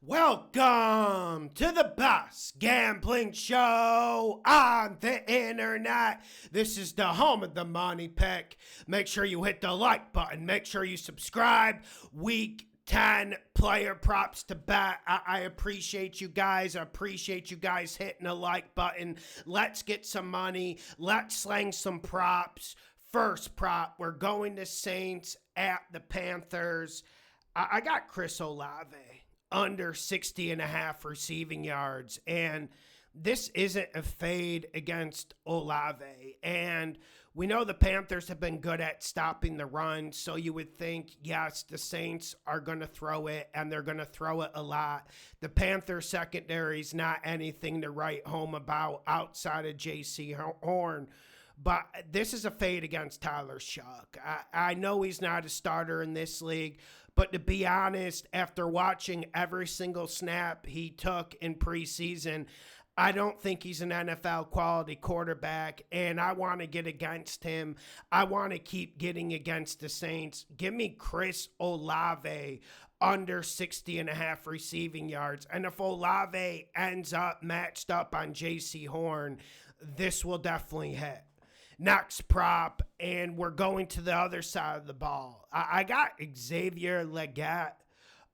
Welcome to the best gambling show on the internet. This is the home of the money pick. Make sure you hit the like button. Make sure you subscribe. Week 10 player props to bet. I appreciate you guys. I appreciate you guys hitting the like button. Let's get some money. Let's slang some props. First prop, we're going to Saints at the Panthers. I got Chris Olave under 60.5 receiving yards. And this isn't a fade against Olave. And we know the Panthers have been good at stopping the run. So you would think, yes, the Saints are going to throw it, and they're going to throw it a lot. The Panthers secondary is not anything to write home about outside of J.C. Horn. But this is a fade against Tyler Shuck. I know he's not a starter in this league, but to be honest, after watching every single snap he took in preseason, I don't think he's an NFL quality quarterback, and I want to get against him. I want to keep getting against the Saints. Give me Chris Olave under 60.5 receiving yards. And if Olave ends up matched up on J.C. Horn, this will definitely hit. Next prop, and we're going to the other side of the ball. I got Xavier Legette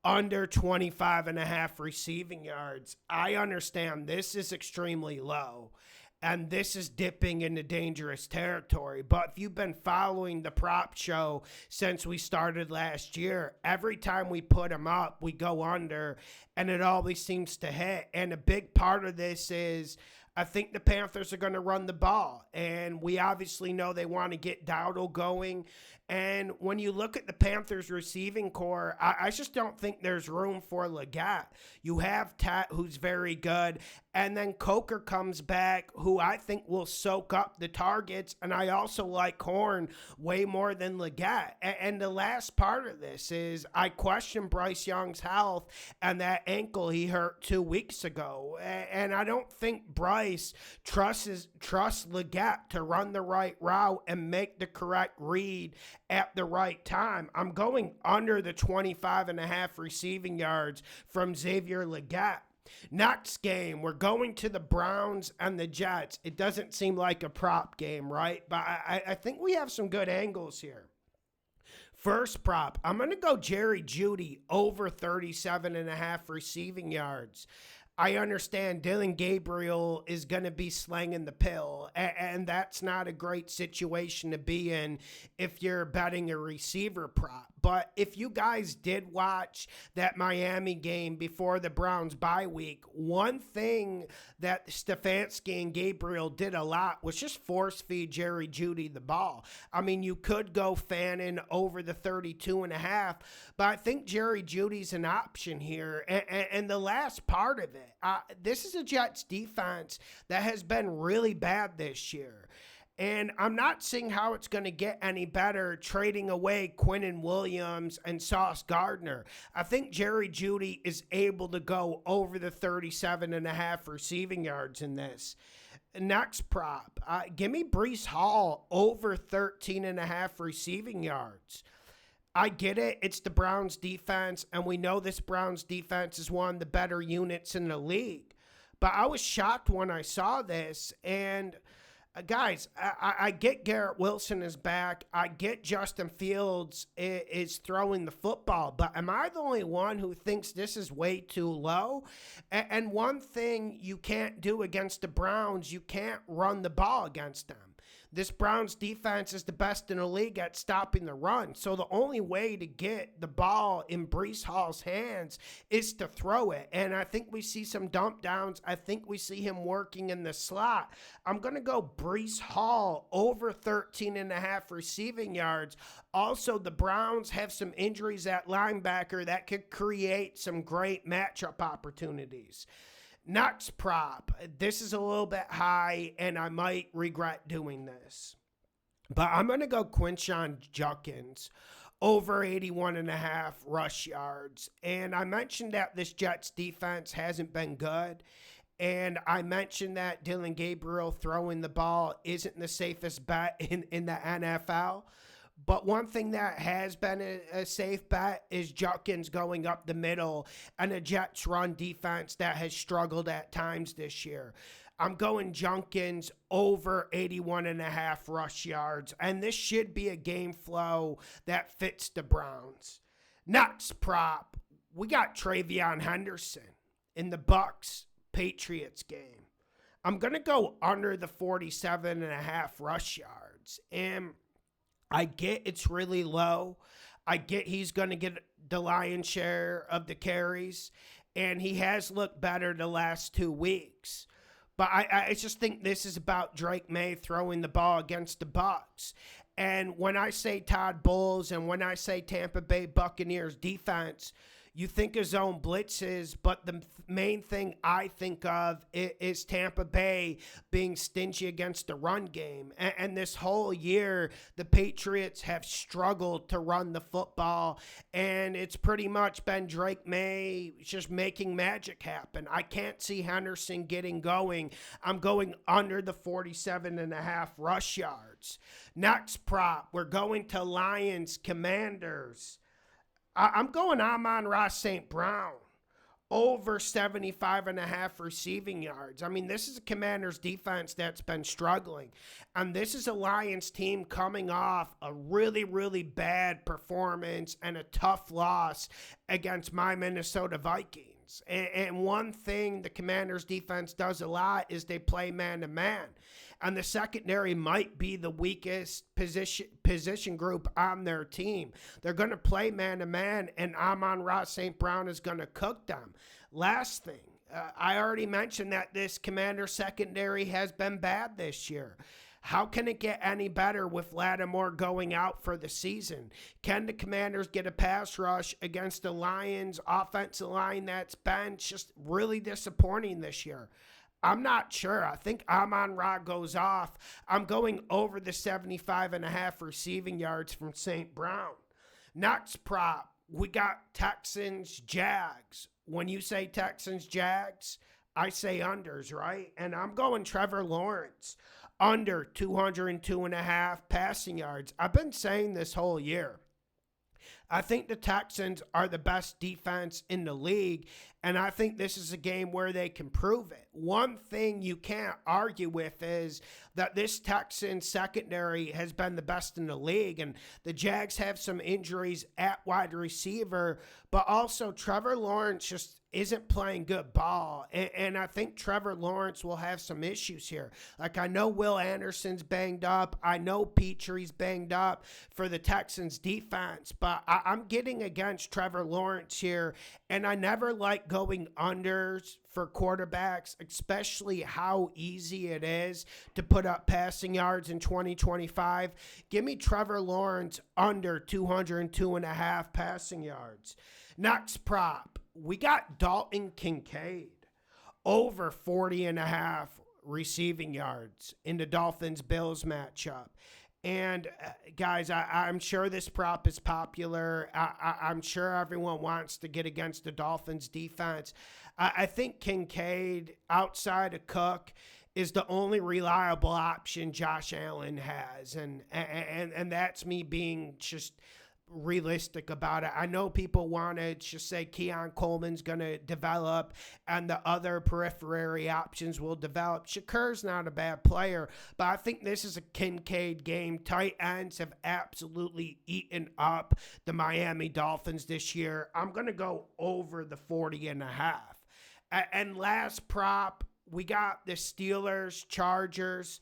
under 25.5 receiving yards. I understand this is extremely low, and this is dipping into dangerous territory. But if you've been following the prop show since we started last year, every time we put him up, we go under, and it always seems to hit. And a big part of this is I think the Panthers are going to run the ball, and we obviously know they want to get Dowdle going. And when you look at the Panthers receiving core, I just don't think there's room for Legette. You have Tat, who's very good, and then Coker comes back, who I think will soak up the targets, and I also like Horn way more than Legette. And the last part of this is I question Bryce Young's health and that ankle he hurt 2 weeks ago, and I don't think Bryce trusts Legette to run the right route and make the correct read at the right time. I'm going under the 25.5 receiving yards from Xavier Legette. Next game, we're going to the Browns and the Jets. It doesn't seem like a prop game, right? But I think we have some good angles here. First prop, I'm going to go Jerry Jeudy over 37.5 receiving yards. I understand Dylan Gabriel is going to be slanging the pill, and that's not a great situation to be in if you're betting a receiver prop. But if you guys did watch that Miami game before the Browns bye week, one thing that Stefanski and Gabriel did a lot was just force feed Jerry Jeudy the ball. I mean, you could go Fannin over the 32.5, but I think Jerry Judy's an option here. And the last part of it, this is a Jets defense that has been really bad this year. And I'm not seeing how it's going to get any better trading away Quinnen Williams and Sauce Gardner. I think Jerry Jeudy is able to go over the 37.5 receiving yards in this. Next prop, give me Breece Hall over 13.5 receiving yards. I get it. It's the Browns defense, and we know this Browns defense is one of the better units in the league. But I was shocked when I saw this, and guys, I get Garrett Wilson is back. I get Justin Fields is throwing the football. But am I the only one who thinks this is way too low? And one thing you can't do against the Browns, you can't run the ball against them. This Browns defense is the best in the league at stopping the run. So the only way to get the ball in Breece Hall's hands is to throw it. And I think we see some dump downs. I think we see him working in the slot. I'm going to go Breece Hall over 13.5 receiving yards. Also, the Browns have some injuries at linebacker that could create some great matchup opportunities. Next prop. This is a little bit high, and I might regret doing this. But I'm going to go Quinshon Junkkins over 81.5 rush yards. And I mentioned that this Jets defense hasn't been good. And I mentioned that Dylan Gabriel throwing the ball isn't the safest bet in the NFL. But one thing that has been a safe bet is Junkkins going up the middle and a Jets run defense that has struggled at times this year. I'm going Junkkins over 81.5 rush yards, and this should be a game flow that fits the Browns. Next prop, we got Travion Henderson in the Bucks Patriots game. I'm going to go under the 47.5 rush yards. And I get it's really low. I get he's going to get the lion's share of the carries. And he has looked better the last 2 weeks. But I just think this is about Drake May throwing the ball against the Bucks. And when I say Todd Bowles and when I say Tampa Bay Buccaneers defense, you think of zone blitzes, but the main thing I think of is Tampa Bay being stingy against the run game. And this whole year, the Patriots have struggled to run the football, and it's pretty much been Drake May just making magic happen. I can't see Henderson getting going. I'm going under the 47.5 rush yards. Next prop, we're going to Lions Commanders. I'm going Amon-Ra St. Brown over 75.5 receiving yards. I mean, this is a Commanders defense that's been struggling. And this is a Lions team coming off a really, really bad performance and a tough loss against my Minnesota Vikings. And one thing the Commanders defense does a lot is they play man-to-man. And the secondary might be the weakest position group on their team. They're going to play man-to-man, and Amon-Ra St. Brown is going to cook them. Last thing, I already mentioned that this Commander secondary has been bad this year. How can it get any better with Lattimore going out for the season? Can the Commanders get a pass rush against the Lions offensive line that's been just really disappointing this year? I'm not sure. I think Amon-Ra goes off. I'm going over the 75.5 receiving yards from St. Brown. Next prop, we got Texans Jags. When you say Texans Jags, I say unders, right? And I'm going Trevor Lawrence under 202.5 passing yards. I've been saying this whole year. I think the Texans are the best defense in the league, and I think this is a game where they can prove it. One thing you can't argue with is that this Texans secondary has been the best in the league, and the Jags have some injuries at wide receiver, but also Trevor Lawrence just isn't playing good ball, and I think Trevor Lawrence will have some issues here. Like, I know Will Anderson's banged up. I know Petry's banged up for the Texans defense, but I'm getting against Trevor Lawrence here, and I never like going unders for quarterbacks, especially how easy it is to put up passing yards in 2025. Give me Trevor Lawrence under 202.5 passing yards. Next prop, we got Dalton Kincaid over 40.5 receiving yards in the Dolphins-Bills matchup. And guys, I'm sure this prop is popular. I'm sure everyone wants to get against the Dolphins defense. I think Kincaid, outside of Cook, is the only reliable option Josh Allen has. And that's me being just realistic about it. I know people want to just say Keon Coleman's going to develop and the other periphery options will develop. Shakur's not a bad player, but I think this is a Kincaid game. Tight ends have absolutely eaten up the Miami Dolphins this year. I'm going to go over the 40.5. And last prop, we got the Steelers, Chargers.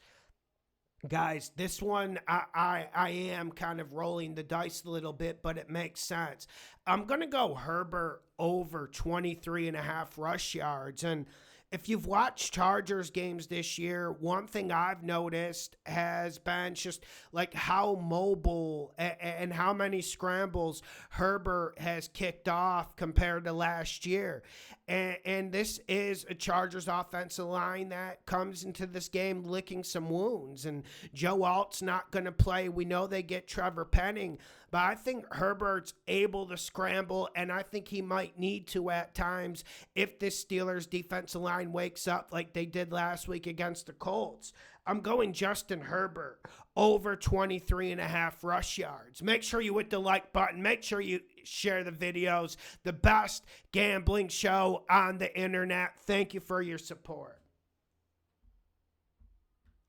Guys, this one, I am kind of rolling the dice a little bit, but it makes sense. I'm going to go Herbert over 23.5 rush yards. And if you've watched Chargers games this year, one thing I've noticed has been just like how mobile and how many scrambles Herbert has kicked off compared to last year. And this is a Chargers offensive line that comes into this game licking some wounds. And Joe Alt's not going to play. We know they get Trevor Penning. But I think Herbert's able to scramble, and I think he might need to at times if this Steelers defensive line line wakes up like they did last week against the Colts. I'm going Justin Herbert over 23.5 rush yards. Make sure you hit the like button. Make sure you share the videos. The best gambling show on the internet. Thank you for your support.